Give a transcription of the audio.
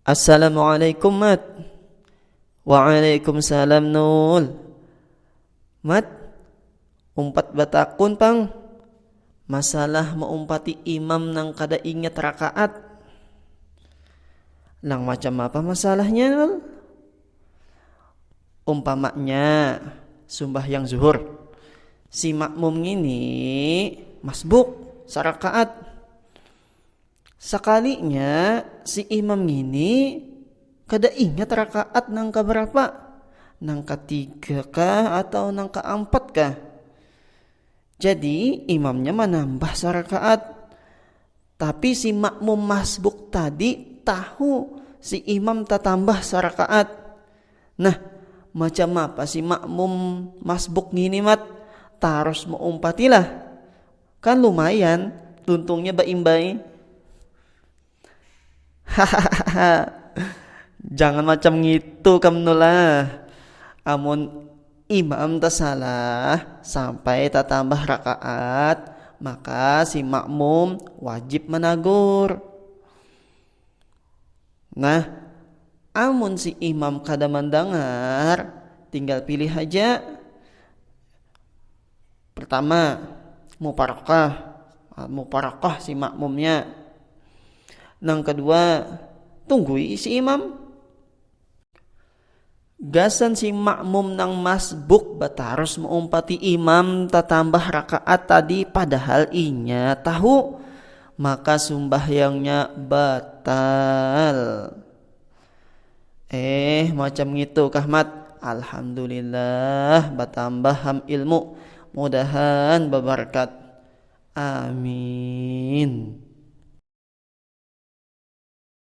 Assalamualaikum Mat. Waalaikumsalam Nul. Mat, umpat batakun pang. Masalah maumpati imam nang kada ingat rakaat. Nang macam apa masalahnya Nul? Umpamanya sembahyang zuhur, si makmum ini masbuk sarakaat. Sekalinya si imam ini kada ingat rakaat nang keberapa, nang ketiga kah atau nang keempat kah. Jadi imamnya menambah sarakaat, tapi si makmum masbuk tadi tahu si imam tak tambah sarakaat. Nah, macam apa si makmum masbuk ngini Mat? Taros maumpatilah, kan lumayan tuntungnya baimbai. Hahaha, jangan macam gitu kamnulah. Amun imam tak salah sampai tak tambah rakaat, maka si makmum wajib menagur. Nah, amun si imam kada mendengar, tinggal pilih aja. Pertama, muparakah si makmumnya. Nang kedua, tunggui si imam. Gasan si makmum nang masbuk batarus maumpati imam tatambah rakaat tadi padahal inya tahu, maka sumbahyangnya batal. Macam gitu kahmat. Alhamdulillah batambah ham ilmu, mudahan berberkat. Amin.